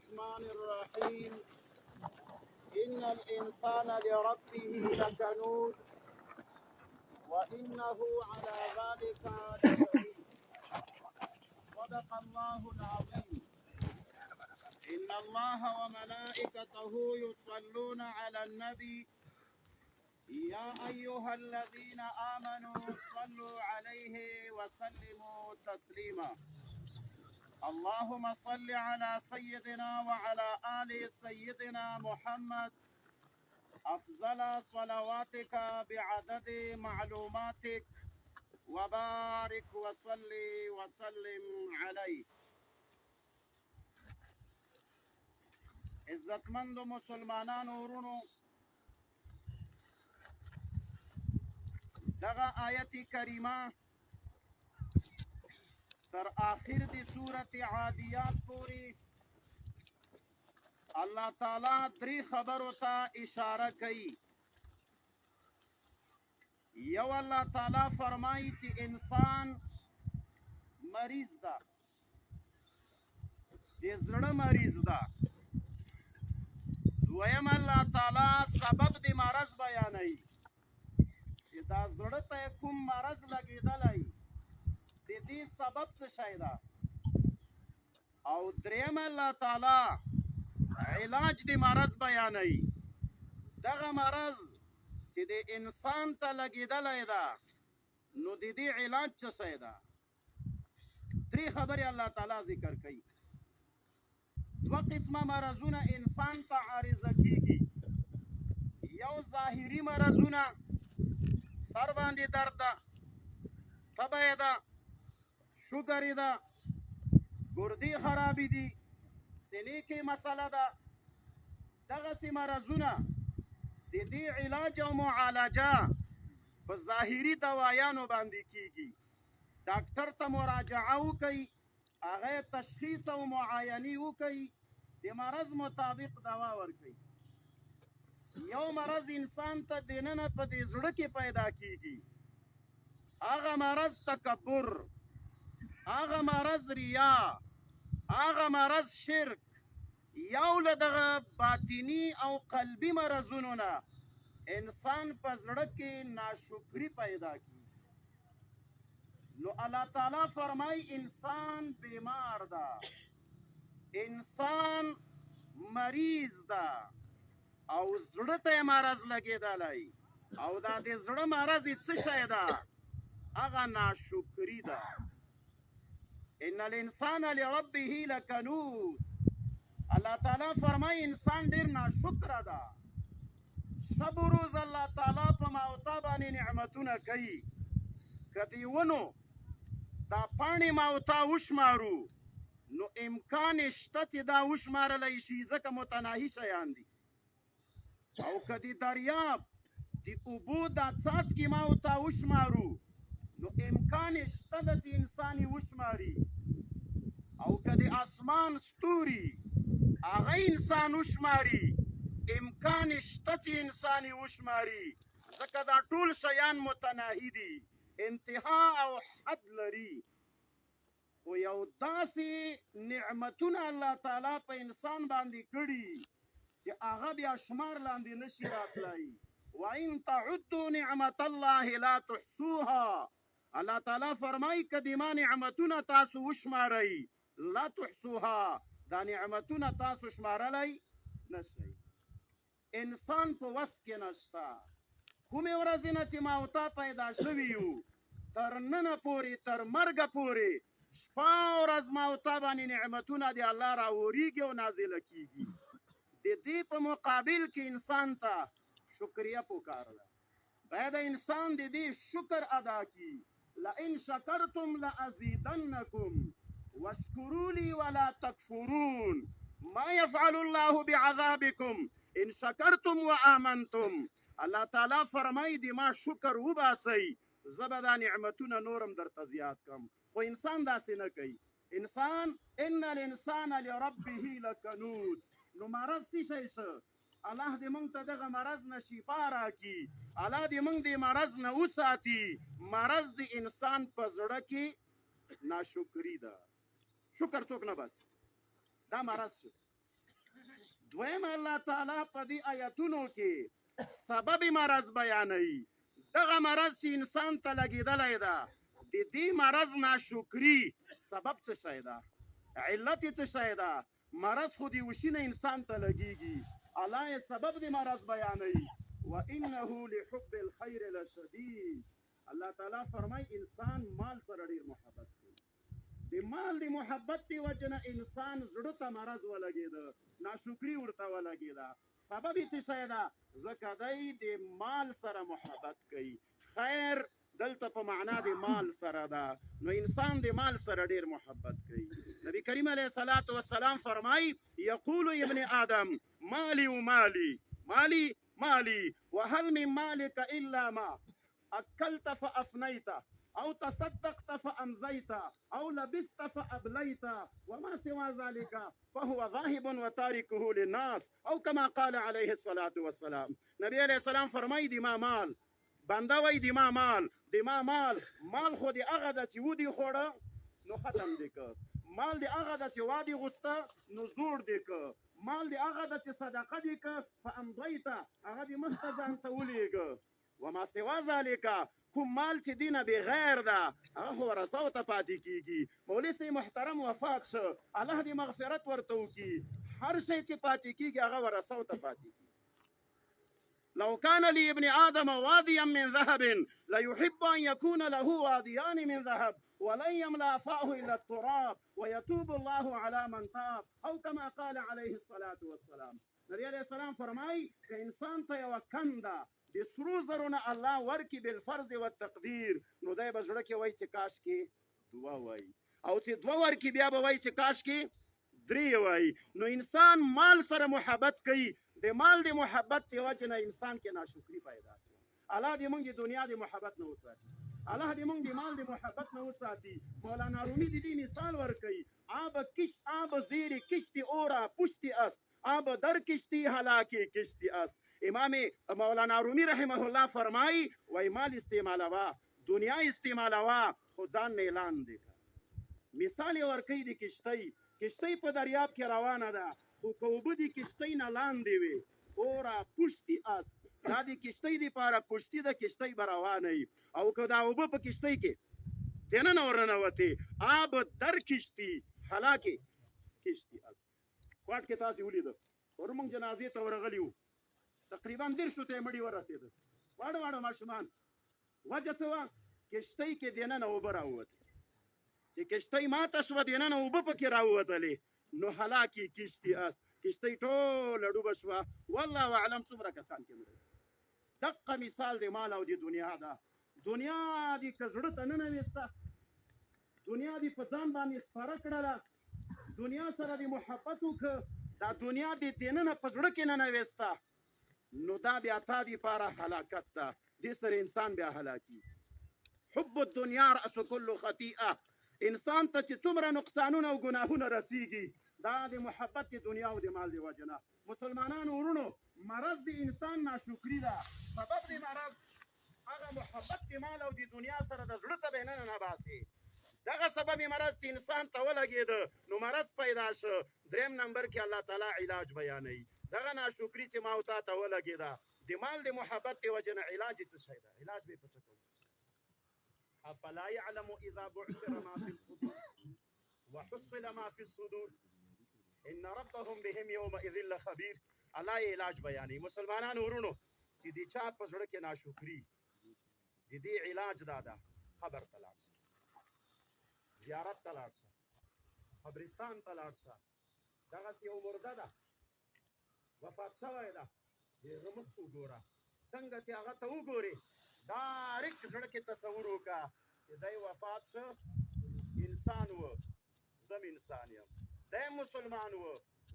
الرحمن الرحيم. إن الإنسان لربه لكنود وإنه على ذلك لشهيد. صدق الله العظيم. إن الله وملائكته يصلون على النبي يا أيها الذين آمنوا صلوا عليه وسلموا تسليما. اللهم صل على سيدنا وعلى آل سيدنا محمد أفضل صلواتك بعدد معلوماتك وبارك وصلي وسلم عليه. عزتمند مسلمانانو ورونو، دغه آیت کریمه تر آخر دی سورت عادیات پوری اللہ تعالی دری خبرو تا اشاره کئی. یو اللہ تعالی فرمائی چی انسان مریض دا، دی زړه مریض دا. دویم اللہ تعالی سبب دی مرض بیانئی چی دا زړه ته کوم مرض لګیدلی دی دی سبب څه شی دا. او دریم اللہ تعالی علاج دی مرض بیانئی. دغه مرض چې د انسان ته لګیدلی دا نو د دې علاج څه شی دا. درې خبرې الله تعالی ذکر کوي. دوه قسمه مرضونه انسان ته عارضه کیږي. یو ظاهري مرضونه، سر باندې درد ده، تبه ده، شوګر ده، ګردې خرابې دي، سینې کې مسله ده. دغسې مرضونه د دې علاج او معالجه په ظاهري دوایانو باندې کیږي. ډاکټر ته مراجعه وکړئ، هغه تشخیص او معاینې وکړئ، د مرض مطابق دوا ورکړئ. یو مرض انسان ته دننه په دې زړه کې پیدا کیږي، هغه مرض تکبر، هغه مرض ریا، هغه مرض شرک. یو له دغه باطنی او قلبي مرضونو نه انسان په زړه کې ناشکري پیدا کی. نو الله تعالی فرمای انسان بیمار دا، انسان مریض دا، او زړه ته مرض لګیدلی. او دا د زړه مرض څه شی ده؟ هغه ناشکري ده. ان الانسان لربه لکنود. الله تعالی فرمای انسان ډیر ناشکره ده. شب و روز الله تعالی په ماوتا باندې نعمتونه کوي. که د ونو دا پاڼې ماوتا وشمارو نو امکان شته چې دا وشمارلی شي، ځکه متناهي شیان دي. او که د دریاب د اوبو دا څاڅکي ماوتا وشمارو نو امکان شته ده چې انسان یې وشماري. او که د اسمان ستوري هغه انسان وشماري، امکان شته چې انسان یې وشماري، ځکه دا ټول شیان متناهي دي، انتها او حد لري. خو یو داسې نعمتونه الله تعالی په انسان باندې کړي چې هغه بیا شمار لاندې نشي راتلی. وان تعدوا نعمت الله لا تحصوها. الله تعالی فرمایي که د ما نعمتونه تاسو وشمارئ، لا تحصوها، دا نعمتونه تاسو شمارلی نشئ. انسان په وس کې نشته. کومې ورځې نه چې ماوتا پیدا شوي یو تر ننه پورې، تر مرګه پورې شپه او ورځ ماوتا باندې نعمتونه د الله راورېږي او نازله کیږي. د دې په مقابل کې انسان ته شکریه پکار ده. باید انسان د دې شکر ادا کی. لئن شکرتم لازیدنکم واشکروا لی ولا تکفرون ما یفعل الله بعذابکم ان شکرتم وآمنتم. الله تعالی فرمای دی ما شکر وباسئ، زه به دا نعمتونه نورم درته زیات کم. خو انسان داسې نه کوي. انسان ان الانسان لربه لکنود. نو مرض څه شی شه؟ الله دې موږ ته دغه مرض نه شفا راکړي، الله دې موږ دې مرض نه وساتي. مرض د انسان په زړه کې ناشکري ده. شکر څوک نه بس، دا مرض شو. دویم الله تعالی په دې آیتونو کې سبب مرض بیانوي. دغه مرض چې انسان ته لګېدلی ده، د دې مرض ناشکري سبب څه شی ده؟ علت یې څه شی ده؟ مرض خو د وشي نه انسان ته لګېږي. الله یې سبب د مرض بیانوي. وانه لحب الخیر لشدید. الله تعالی فرمای انسان مال سره ډېر محبت کوي. د مال د محبت دی وجه نه انسان زړه ته مرض ولګېده، ناشکري ورته ولګېده. سبب یې څه شی ده؟ ځکه دی د مال سره محبت کوي. خیر دلته په معنا د مال سره ده، نو انسان د مال سره ډېر محبت کوي. نبی کریم علیه الصلاة والسلام فرمای یقول ابن آدم مالی و مالی مالی مالی وهل من مالك الا ما اکلت فافنیت او تصدقت فامزيت او لبست فابليت وما سوى ذلك فهو ذاهب وتاركه للناس او كما قال عليه الصلاة والسلام. نبی علیہ السلام فرمای دی ما مال بنده وای دی ما مال مال خو دی هغه ده چې ودی خوړه نو ختم دی که، مال دی هغه ده چې وادي غوسته نو زوړ دی که، مال دی هغه ده چې صدقه دی که فامضیته هغه دی مخته ځان ته ولیږه. وما سوا ذلک کوم مال چې دینه بغیر ده هغه خو ورثو ته پاتې کېږي. مولوي صاحب محترم وفات شو، الله دې مغفرت ورته وکړي. هر شی چې پاتې کېږي هغه ورثو ته پاتې کېږي. لو كان لابن آدم واديا من ذهب ليحب أن يكون له واديان من ذهب ولن يملأ فاه إلا التراب ويتوب الله على من تاب أو كما قال عليه الصلاة والسلام. نبي عليه السلام فرمای که انسان ته یوه کنده د سرو زرو نه الله ورکي بالفرض والتقدیر نو دی به زړه کې وایي چې کاشکې دوه وایي، او چې دوه ورکي بیا به وایي چې کاشکې درې وایي. نو انسان مال سره محبت کوي، د مال د محبت د وجې نه انسان کې ناشکري پیدا شي. الله دې موږ د دنیا د محبت نه وساتي، الله دې موږ د مال د محبت نه وساتي. مولانا رومي د دې مثال ورکوي آب کشت آب زیر کشتی اورا پشتی است آب در کشتی هلاکی کشتی است. امام مولانا رومي رحمه الله فرمای وای مال استعمالوا دنیا استعمالوا خو ځان نه اعلان دی. مثال یې ورکوي د کشتۍ په دریاب کې روانه ده، خو که اوبه د کشتۍ نه لاندې وي اورا پشتی است، دا د کشتۍ دپاره پشتي د کشتۍ به روانه وي، او که دا اوبه په کشتۍ کې دننه ورننوتې آب در کشتي هلاکې کشتي است. کوټ کې تاسې ولیده ور موږ جنازې ته ورغلي وو، تقریبا 150 ته مړي ورسېده، واړه ماشومان. وجه څه وه؟ کشتۍ کې دننه اوبه راووتې، چې کشتۍ ماته شوه دننه اوبه پکې راووتلې نو هلاکې کشتي است. کشتۍ ټوله ډوبه شوه. والله اعلم څومره کسان کې مړه. دقه مثال د مال او د دنیا ده. دنیا دې که زړه ته ننویسته، دنیا دې په ځان باندې سپاره کړله، دنیا سره دې محبت وکړه، دا دنیا دې دننه په زړه کې ننویسته، نو دا بیا تا دپاره هلاکت ده. دې سره انسان بیا هلاکي. حب الدنیا رأس كل خطیئه. انسان ته چې څومره نقصانونه او ګناهونه رسیږي دا د محبت د دنیا او د مال د وجه نه. مسلمانانو ورونو، مرض د انسان ناشکري ده. سبب د مرض هغه محبت د مال او د دنیا سره د زړه ته به نه باسي. دغه سبب مرض چې انسان ته ولګېده نو مرض پیدا شو. دریم نمبر کې الله تعالی علاج بیانوي. دغه ناشکري چې ما او تا ته ولګېده د مال د محبت د وجه نه علاج یې څه شی ده؟ علاج به یې په څه کوو؟ افلا يعلم اذا بعثر ما في القبور وحصل ما في الصدور ان ربهم بهم يومئذ لخبير. الله یې علاج بیانوي. مسلمانانو ورونو، چې د چا په زړه کې ناشکري د دې علاج دا ده، قبر ته لاړ شه، زیارت ته لاړ شه، قبرستان ته لاړ شه. دغسې یو مرده ده وفات شوی ده، د هغه مخ ته وګوره، څنګه چې هغه ته وګورې ډایرکټ زړه کې تصور وکړه چې دی وفات شه، انسان و زم انسان یم، دی مسلمان و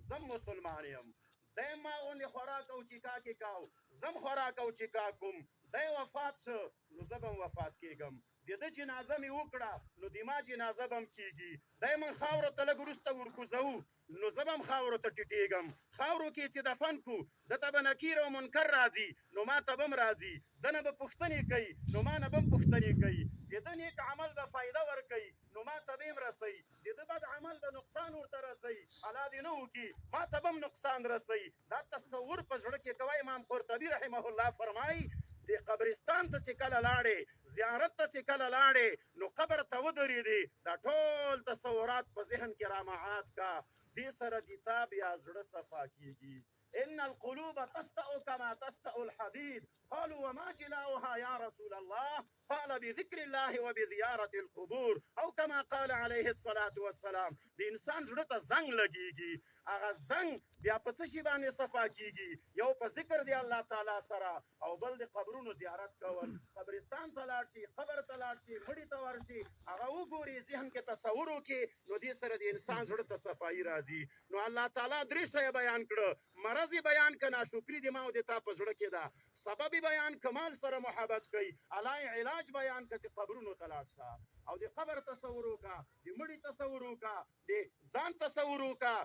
زم مسلمان یم، دی ما غوندې خوراک او چیکاک یې کاو زم خوراک او چیکاک کوم، دی وفات شه نو زه به هم وفات کېږم، د ده جنازه مې وکړه نو د ما جنازه به هم کېږي، دی من خاورو ته لږ وروسته ورکوزوو نو زه به هم خاورو ته ټیټېږم، خاورو کې چې دفن کړو ده ته به نکیر او منکر راځي نو ما ته به هم راځي، ده نه به پوښتنې کوي نو ما نه به هم پوښتنې کوي، د ده نیک عمل به فایده ورکوي نو ما ته به هم رسوي د ده بد عمل د نقصان ورته رسوي الله دې نه وکړي ما ته به هم نقصان رسوي دا تصور په زړه کې کوه امام قرطبي رحمه الله فرمایي د قبرستان ته چې کله لاړې زیارت ته چې کله لاړې نو قبر ته ودرېدې دا ټول تصورات په ذهن کې رامعات کا دې سره د تا بیا زړه صفا کېږي إن القلوب تستأ كما تستأ الحديد قالوا وما جلاؤها يا رسول الله قال بذكر الله وبزيارة القبور أو كما قال عليه الصلاة والسلام د انسان زړه ته زنګ لګيږي هغه زنګ بیا په څه شي باندې صفا کیږي یو په ذکر دی الله تعالی سره او بل د قبرونو زیارت کول قبرستان ته لاړ شي قبر ته لاړ شي مړي ته ورشي هغه وګوري ذهن کې تصور وکړي نو دې سره د انسان زړه ته صفایي راځي نو الله تعالی درې شی بیان کړه مرض بیان کنا شکر دی ما او د تا په زړه کې ده سبب بیان کمال سره محبت کوي الله علاج بیان کړي قبرونو ته لاړ شه او د قبر تصور وکا د مړي تصور وکا د ځان تصور وکا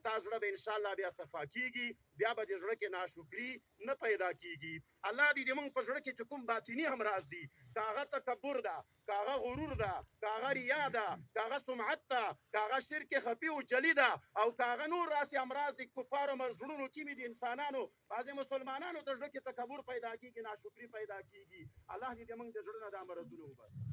تاسو زړه به ان شاء الله بیا صفا کیږي بیا به د زړه کې ناشکری نه پیدا کیږي الله دې موږ په زړه کې کوم باطینی امراض دي کاغه تکبر ده کاغه غرور ده کاغه ریا ده کاغه سمعت ده کاغه شرک خفي او جلی ده او کاغه نور راسي امراض د کفارو مرزړونو کې د انسانانو بعض مسلمانانو ته زړه کې تکبر پیدا کیږي ناشکری پیدا کیږي الله دې موږ د زړه نه د امراضونو وباسي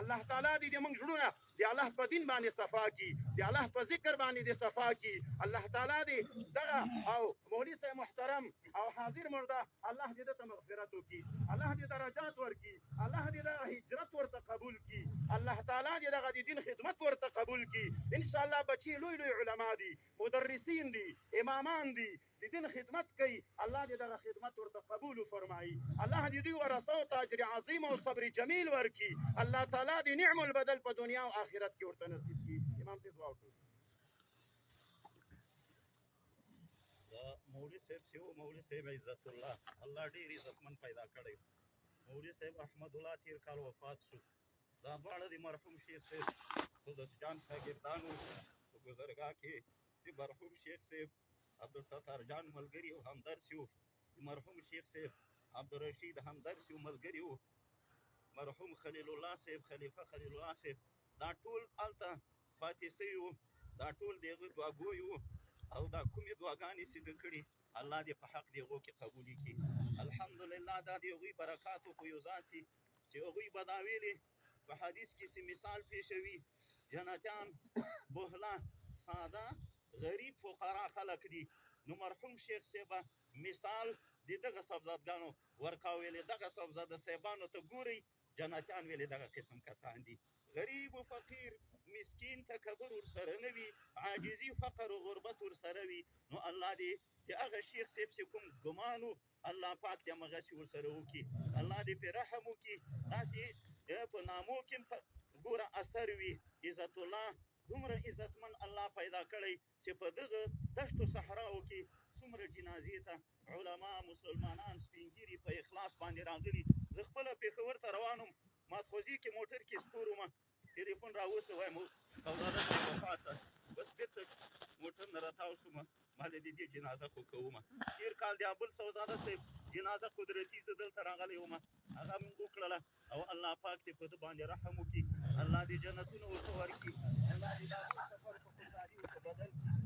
الله تعالی دې موږ زړونه دی الله په دین باندې صفا کی دی الله په ذکر باندې دې صفا کی الله تعالی دې دغه او مولوی صاحب محترم او حاضر مرده الله دې ته مغفرت وکي الله دې درجات ورکي الله دې دغه هجرت ورته قبول کی الله تعالی دې دغه دین خدمت ورته قبول کی ان شاء الله بچي لوی لوی علما دي مدرسین دي امامان دي د دین خدمت کوي الله دې دغه خدمت ورته قبول فرمایي الله دې دوی ورثه او اجر عظیم او صبر جمیل ورکي الله تعالی دې نعم البدل په دنیا او آخرت کې ورته نصیب کړي امام صاحب دعا وکړي مولوی صاحب سی و مولوی صاحب عزت الله الله ډیر عزتمن پیدا کړی مولوی صاحب احمد الله تیر کال وفات شو دا دواړه د مرحوم شیخ صاحب قدس جان شاګردانو په گذرګاه کې د مرحوم شیخ صاحب عبدالستار جان ملګری او همدرد سیو مرحوم شیخ صاحب عبدالرشید همدرد سیو ملګری و مرحوم خلیل الله صاحب خلیفه خلیل الله صاحب دا ټول هلته پاتې سوي وو دا ټول د هغوی دعاګوی وو او دا کومې دعاګانې چې ده کړي الله دې په حق د هغو کې قبولې کړي الحمدلله دا د هغوی برکاتو فیوزات دي چې هغوی به دا ویلې په حدیث کې چې مثال پیښوي جنتیان بهله ساده غریب فقرا خلک دي نو مرحوم شیخ صاحب مثال د دغه صاحبزادګانو ورکاویلې دغه صاحبزاده صاحبانو ته ګورئ جنتیان ویلې دغه قسم کسان دي غریب و فقیر مسکین تکبر ورسره نه وي عاجزي فقر و غربت ورسره وي نو الله دې د هغه شیخ صاحب چې کوم ګمان و الله پاک دې همغسې ورسره وکړي الله دې پرې رحم وکړي داسې په نامو کې ګوره اثر وي عزت الله دومره عزتمن الله پیدا کړی چې په دغه دشتو صحراو کې څومره جنازې ته علما مسلمانان سپین ږیري په اخلاص باندې راغلي زه خپله پېښور ته روان وم ماتخوځي کې موټر کې سپور ومه ټلیفون راوسه وایم سوداګر صاحب وفات ده بس بېرته موټر نه راتاو شومه ما د دې جنازه خو کومه تېر کال د ابل سوداګر صاحب جنازه قدرتي زه دلته راغلی ومه هغه مونږ وکړله او الله پاک دې په ده باندې رحم وکړي الله دې جنتونه ورته ورکړي الله دې دا سفر په خودداري ورته بدل کړي